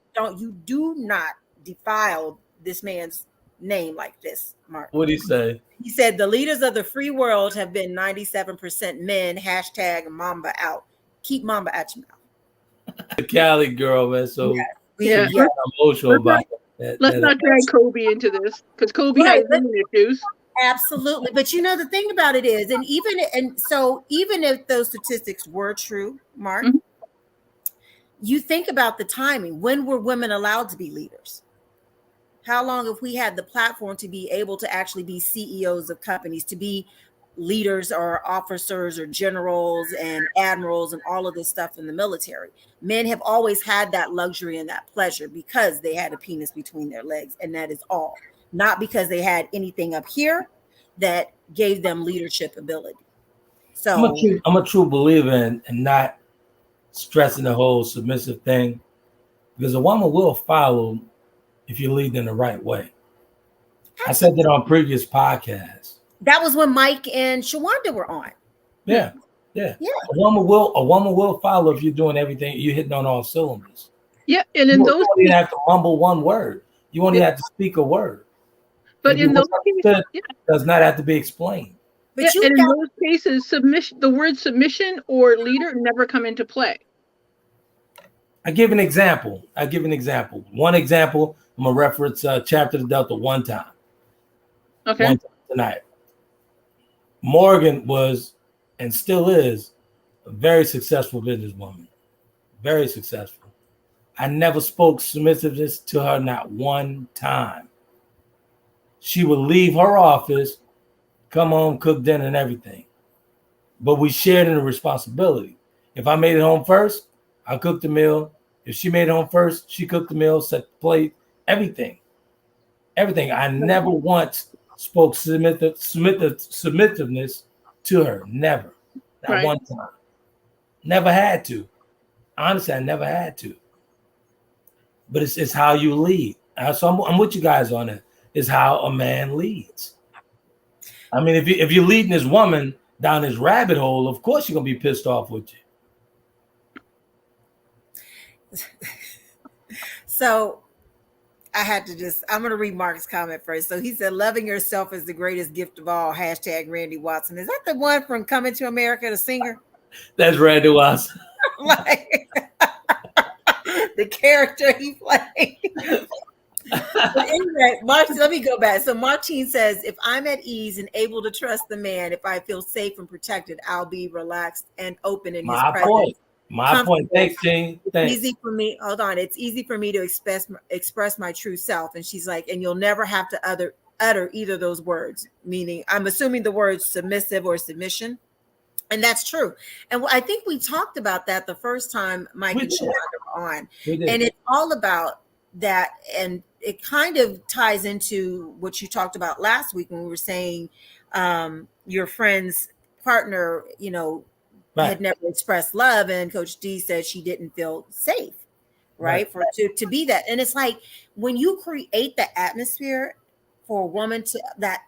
do not defile this man's name like this, Mark. What did he say? He said the leaders of the free world have been 97% men. # Mamba out. Keep Mamba at your mouth. The Cali girl, man. So yeah. emotional about that. Let's not drag Kobe into this because Kobe has women issues. Absolutely. But the thing about it is, even if those statistics were true, Mark, you think about the timing. When were women allowed to be leaders? How long have we had the platform to be able to actually be CEOs of companies, to be leaders or officers or generals and admirals and all of this stuff in the military? Men have always had that luxury and that pleasure because they had a penis between their legs, and that is all. Not because they had anything up here that gave them leadership ability. So I'm a true believer in not stressing the whole submissive thing, because a woman will follow if you lead in the right way. I said that on previous podcasts. That was when Mike and Shawanda were on. Yeah. A woman will follow if you're doing everything, you're hitting on all cylinders. Yeah, and in those you have to mumble one word. You only have to speak a word. But in those cases, does not have to be explained. But in those cases, the word submission or leader never come into play. I give an example. One example, I'm going to reference Chapter the Delta one time. Okay. One time tonight. Morgan was and still is a very successful businesswoman. Very successful. I never spoke submissiveness to her, not one time. She would leave her office, come home, cook dinner and everything. But we shared in the responsibility. If I made it home first, I cooked the meal. If she made it home first, she cooked the meal, set the plate, everything. I never once spoke submissiveness to her. Never. Not one time. Never had to. Honestly, I never had to. But it's how you lead. So I'm with you guys on it. It's how a man leads. I mean, if you're leading this woman down this rabbit hole, of course you're gonna be pissed off with you. So I'm going to read Mark's comment first. So he said, loving yourself is the greatest gift of all. # Randy Watson. Is that the one from Coming to America, the singer? That's Randy Watson. The character he played. But anyway, let me go back. So Martine says, if I'm at ease and able to trust the man, if I feel safe and protected, I'll be relaxed and open in his presence. My point. Thanks, Jane. Thanks. Easy for me. Hold on. It's easy for me to express my true self. And she's like, and you'll never have to utter either of those words. Meaning, I'm assuming the words submissive or submission. And that's true. And I think we talked about that the first time Mike and Shawanda were on. And it's all about that. And it kind of ties into what you talked about last week when we were saying your friend's partner, had never expressed love, and Coach D said she didn't feel safe, right? To be that. And it's like when you create the atmosphere for a woman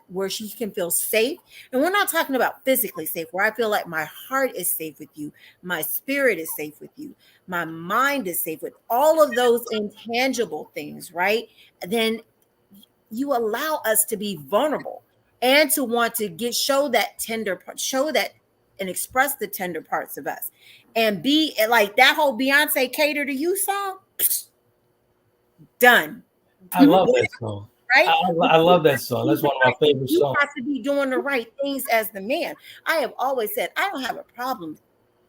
where she can feel safe. And we're not talking about physically safe, where I feel like my heart is safe with you, my spirit is safe with you, my mind is safe with all of those intangible things, right? Then you allow us to be vulnerable and to want to show that tender part, show that and express the tender parts of us, and be like that whole Beyonce "Cater to You" song. Done. I love that song. Right? I love that song. That's one of my favorite songs. You have to be doing the right things as the man. I have always said I don't have a problem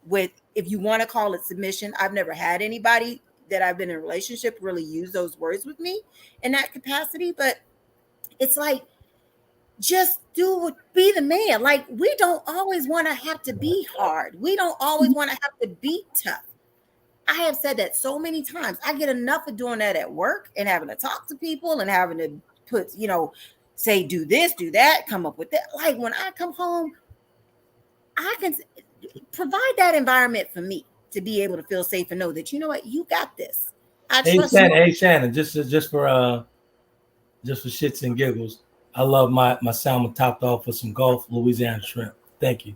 with, if you want to call it submission. I've never had anybody that I've been in a relationship really use those words with me in that capacity, but it's like, just be the man. Like, we don't always want to have to be hard. We don't always want to have to be tough. I have said that so many times. I get enough of doing that at work and having to talk to people and having to put, say, do this, do that, come up with that. Like, when I come home, I can provide that environment for me to be able to feel safe and know that, you know what, you got this. I trust you. Hey, Shannon, just for shits and giggles, I love my salmon topped off with some Gulf Louisiana shrimp. Thank you.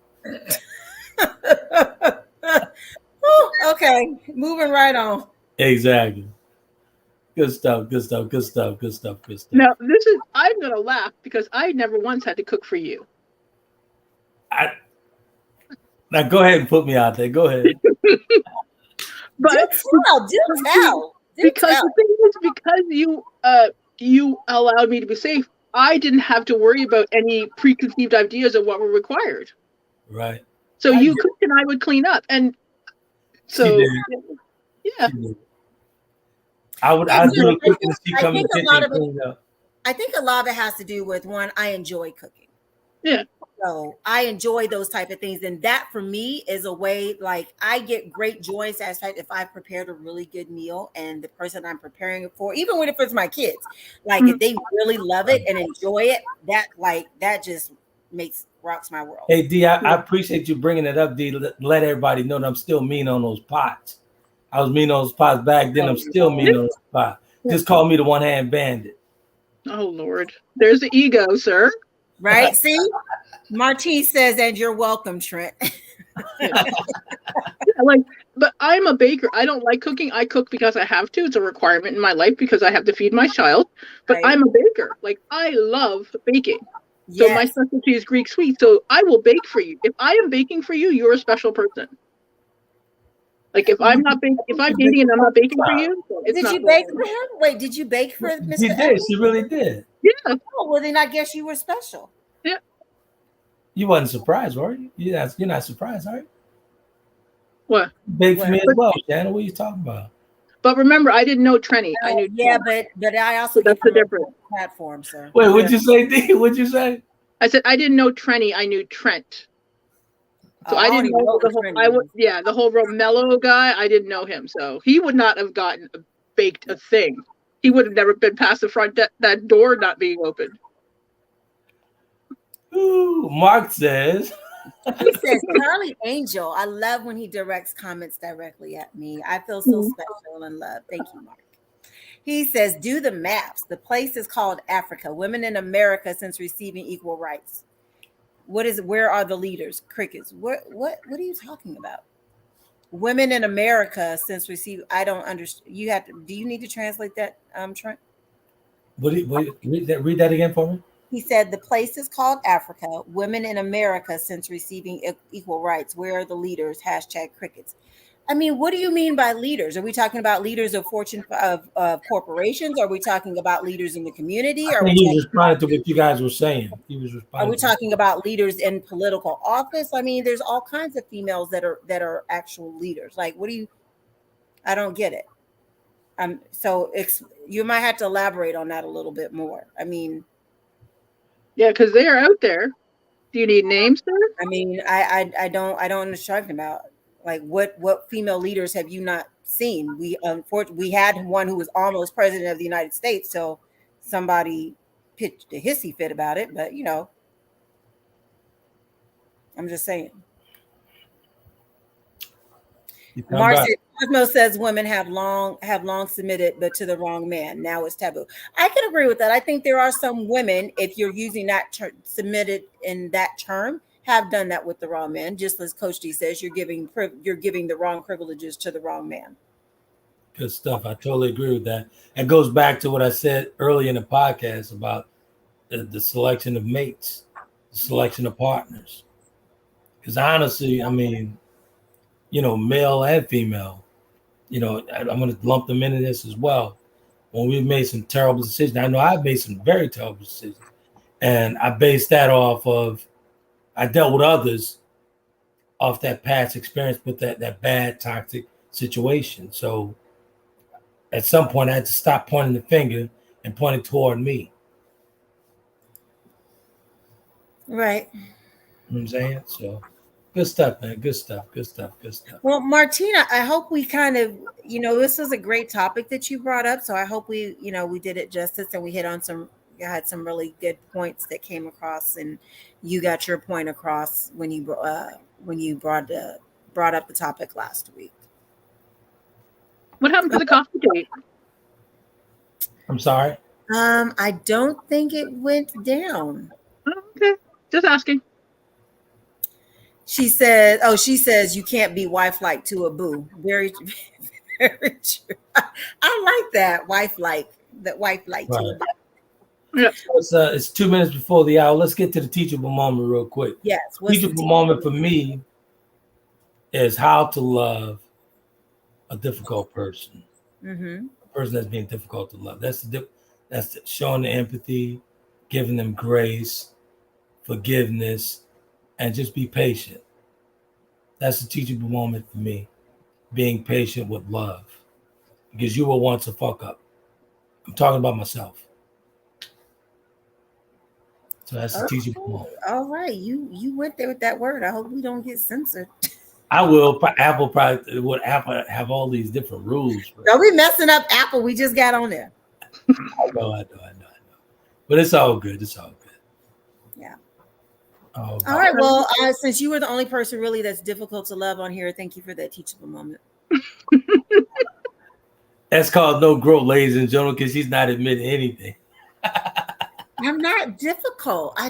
Okay, moving right on. Exactly. Good stuff. Now, I'm going to laugh because I never once had to cook for you. Now go ahead and put me out there. Go ahead. But do tell. Because the thing is, because you allowed me to be safe, I didn't have to worry about any preconceived ideas of what were required. Right. So you cooked and I would clean up. And so, yeah. I do the cooking and she come in the kitchen and clean up. I think a lot of it has to do with, one, I enjoy cooking. Yeah. So I enjoy those type of things. And that for me is a way, like, I get great joy and satisfaction if I've prepared a really good meal and the person I'm preparing it for, even when if it's my kids, like if they really love it and enjoy it, that just rocks my world. Hey, Dee, I appreciate you bringing it up, Dee. Let everybody know that I'm still mean on those pots. I was mean on those pots back then. I'm still mean on those pots. Just call me the one-hand bandit. Oh, Lord. There's the ego, sir. Right? See? Martine says, and you're welcome, Trent. But I'm a baker. I don't like cooking. I cook because I have to. It's a requirement in my life because I have to feed my child. But right. I'm a baker. Like, I love baking. So my specialty is Greek sweets. So I will bake for you. If I am baking for you, you're a special person. Like, if I'm dating and I'm not baking for you, did you bake for him? Wait, did you bake for Mr. She did. She really did. Yeah. Oh, well, then I guess you were special. Yeah. You wasn't surprised, were you? You're not surprised, are you? What? Bake for me as well, Shannon. What are you talking about? But remember, I didn't know Trenny. I knew. Yeah, but I also that's the difference. Platform, sir. Wait, what'd you say, Dee? What'd you say? I said I didn't know Trenny. I knew Trent. So I didn't know the whole Romello guy. I didn't know him, so he would not have baked a thing. He would have never been past the front that door not being open. Ooh, Mark says. He says, Charlie Angel, I love when he directs comments directly at me. I feel so special and loved. Thank you, Mark. He says, do the maps. The place is called Africa. Women in America since receiving equal rights. Where are the leaders? Crickets. What are you talking about? Women in America since I don't understand. Do you need to translate that, Trent? Read that again for me. He said the place is called Africa. Women in America since receiving equal rights. Where are the leaders? #crickets. I mean, what do you mean by leaders? Are we talking about leaders of corporations? Are we talking about leaders in the community? He was responding to what you guys were saying. Are we talking about leaders in political office? I mean, there's all kinds of females that are actual leaders. Like, I don't get it. So you might have to elaborate on that a little bit more. I mean, yeah, because they are out there. Do you need names, sir? I mean, I don't understand about. Like, what female leaders have you not seen? We had one who was almost president of the United States, so somebody pitched a hissy fit about it, but I'm just saying. Marcy Cosmo says women have long submitted, but to the wrong man. Now it's taboo. I can agree with that. I think there are some women, if you're using that submitted in that term, have done that with the wrong man. Just as Coach D says, you're giving the wrong privileges to the wrong man. Good stuff. I totally agree with that. It goes back to what I said earlier in the podcast about the selection of mates, the selection of partners. Because honestly, I mean, male and female, I'm going to lump them into this as well. When we've made some terrible decisions, I know I've made some very terrible decisions. And I based that off of, I dealt with others off that past experience with that bad toxic situation. So at some point I had to stop pointing the finger and pointing toward me. Right. You know what I'm saying? So good stuff, man. Good stuff. Well, Martina, I hope we kind of, this was a great topic that you brought up. So I hope we did it justice and we had some really good points that came across, and you got your point across when you brought up the topic last week. What happened to the coffee date? I'm sorry. I don't think it went down. Oh, okay, just asking. She says you can't be wife-like to a boo. Very, very true. I like that wife-like right. To a boo. Yeah. It's 2 minutes before the hour. Let's get to the teachable moment real quick. Yes. Teachable moment for me is how to love a difficult person. Mm-hmm. A person that's being difficult to love. That's showing the empathy, giving them grace, forgiveness, and just be patient. That's a teachable moment for me. Being patient with love. Because you were once a fuck up. I'm talking about myself. So that's a teachable moment. All right. You went there with that word. I hope we don't get censored. I will. Apple probably would have all these different rules. Are we messing up Apple? We just got on there. I know. But it's all good. Yeah. All right. Well, since you were the only person really that's difficult to love on here, thank you for that teachable moment. That's called no growth, ladies and gentlemen, because she's not admitting anything. I'm not difficult. I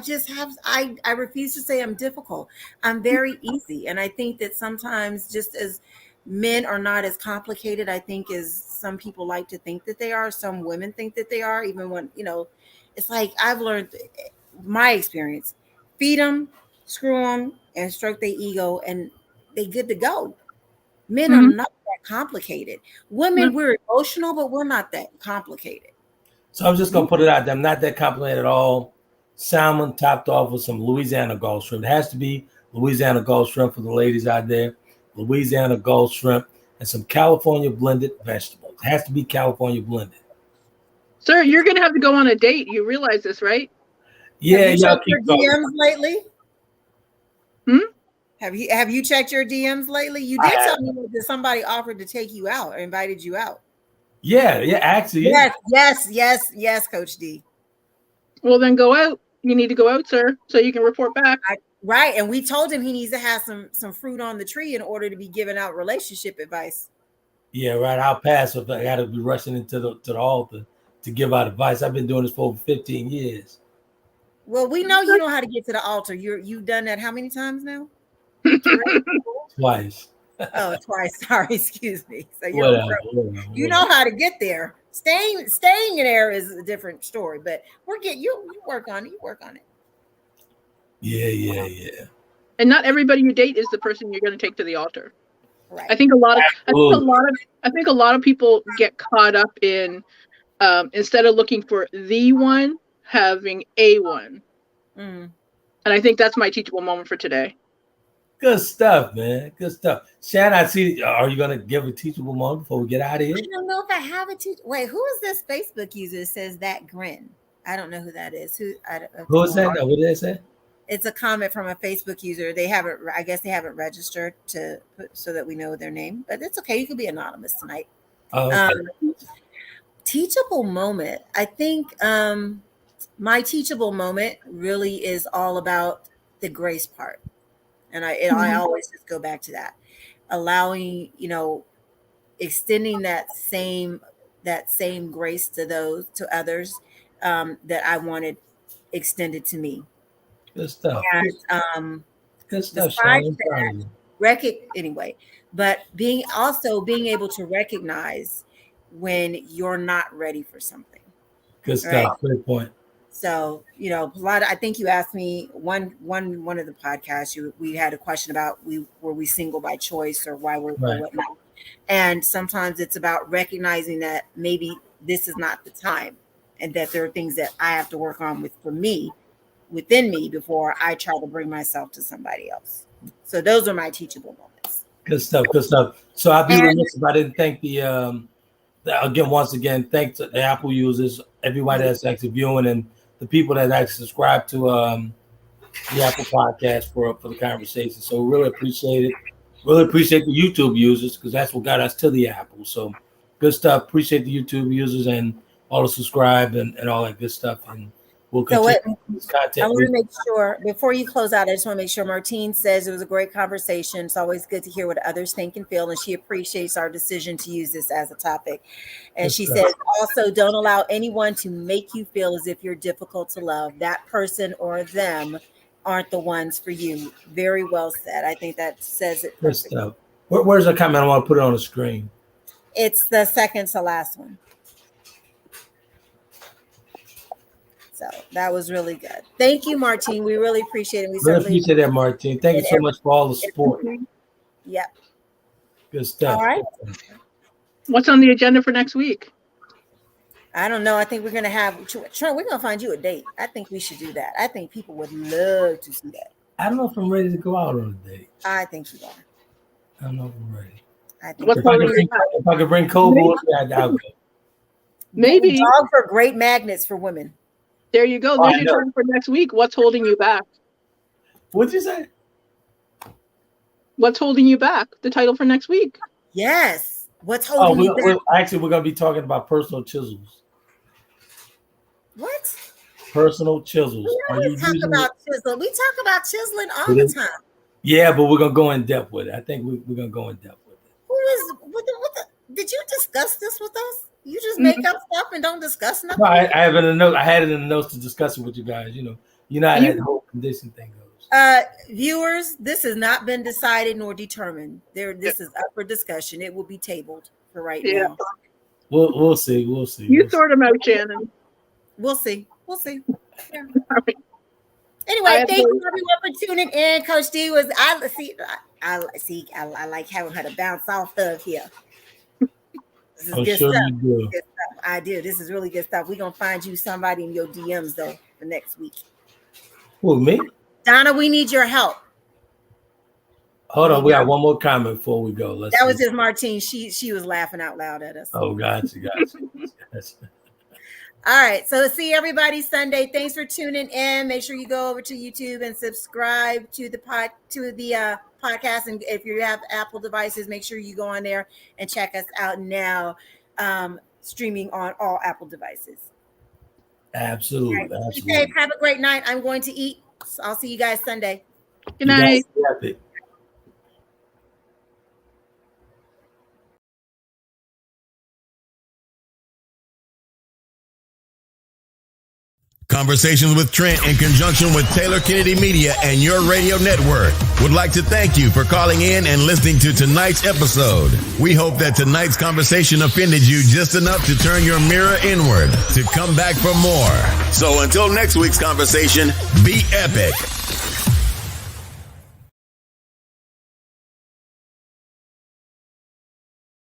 refuse to say I'm difficult. I'm very easy. And I think that sometimes just as men are not as complicated, I think, as some people like to think that they are. Some women think that they are, even when, it's like I've learned my experience. Feed them, screw them, and stroke their ego, and they good to go. Men are not that complicated. Women, we're emotional, but we're not that complicated. So I'm just going to put it out there. I'm not that complicated at all. Salmon topped off with some Louisiana Gulf shrimp. It has to be Louisiana Gulf shrimp for the ladies out there. Louisiana Gulf shrimp and some California blended vegetables. It has to be California blended. Sir, you're going to have to go on a date. You realize this, right? Yeah, y'all keep your DMs lately? Have you checked your DMs lately? You did tell me that somebody offered to take you out or invited you out. Yeah, actually. Yes, Coach D. Well, then go out. You need to go out, sir, so you can report back. Right, and we told him he needs to have some fruit on the tree in order to be giving out relationship advice. Yeah, right. I'll pass if I got to be rushing into the altar to give out advice. I've been doing this for over 15 years. Well, we know you know how to get to the altar. You've done that how many times now? Twice. Oh, twice. Sorry, excuse me. So whatever. You know how to get there. Staying there is a different story, but you work on it. You work on it. Yeah. And not everybody you date is the person you're going to take to the altar. Right. I think a lot of people get caught up in instead of looking for the one, having a one. And I think that's my teachable moment for today. Good stuff, man. Good stuff. Shann, I see. Are you going to give a teachable moment before we get out of here? I don't know if I have a Wait, who is this Facebook user that says that grin? I don't know who that is. Who is that? What did they say? It's a comment from a Facebook user. I guess they haven't registered so that we know their name, but it's okay. You can be anonymous tonight. Oh, okay. Teachable moment. I think my teachable moment really is all about the grace part. And I always just go back to that. allowing, extending that same grace to others that I wanted extended to me. Good stuff. And Good stuff, besides Shann. that, anyway, but being able to recognize when you're not ready for something. Good stuff. Right? Great point. So, I think you asked me one of the podcasts, we had a question about were we single by choice or why we're or whatnot. And sometimes it's about recognizing that maybe this is not the time, and that there are things that I have to work on within me before I try to bring myself to somebody else. So those are my teachable moments. Good stuff. Good stuff. So I'd be remiss if I didn't thank once again, thanks to the Apple users, everybody that's actually viewing, and the people that actually subscribe to the Apple podcast for the conversation. So we really appreciate it. Really appreciate the YouTube users, because that's what got us to the Apple. So good stuff. Appreciate the YouTube users and all the subscribe and all that good stuff. And we'll continue this content. I want to make sure, before you close out, I just want to make sure Martine says it was a great conversation. It's always good to hear what others think and feel, and she appreciates our decision to use this as a topic. And she says, also, don't allow anyone to make you feel as if you're difficult to love. That person or them aren't the ones for you. Very well said. I think that says it perfectly. Where's the comment? I want to put it on the screen. It's the second to last one. So that was really good. Thank you, Martine. We really appreciate it. We really appreciate that, Martine. Thank you so much for all the support. Yep. Good stuff. All right. What's on the agenda for next week? I don't know. I think we're going to have, Trent, we're going to find you a date. I think we should do that. I think people would love to see that. I don't know if I'm ready to go out on a date. I think you are. I don't know if I'm ready. I think if I could bring Kobo, I'll go. Maybe. Dogs are great magnets for women. There you go. There's your turn for next week. What's holding you back? What'd you say? What's holding you back? The title for next week. Yes. What's holding you back? Actually, we're going to be talking about personal chisels. What? Personal chisels. We talk about chiseling all the time. Yeah, but we're going to go in depth with it. I think we're going to go in depth with it. Did you discuss this with us? You just make up stuff and don't discuss nothing? No, I have it in the note. I had it in the notes to discuss it with you guys. You know how that whole condition thing goes. Viewers, this has not been decided nor determined. This is up for discussion. It will be tabled for right now. We'll see. You sort them out, Shannon. We'll see. Yeah. Right. Anyway, thank you everyone for tuning in. Coach D was I like having her to bounce off of here. This is good stuff. You do. Good stuff. I do. This is really good stuff. We're gonna find you somebody in your DMs though for next week. Who, me? Donna, we need your help. Hold on, we got one more comment before we go. That was just Martine. She was laughing out loud at us. Oh, gotcha. All right, so see everybody Sunday. Thanks for tuning in. Make sure you go over to YouTube and subscribe to the podcast. And if you have Apple devices, make sure you go on there and check us out now. Streaming on all Apple devices. Absolutely. Right. Okay, have a great night. I'm going to eat. So I'll see you guys Sunday. Good night. Conversations with Trent in conjunction with Taylor Kennedy Media and your radio network would like to thank you for calling in and listening to tonight's episode. We hope that tonight's conversation offended you just enough to turn your mirror inward to come back for more. So until next week's conversation, be epic.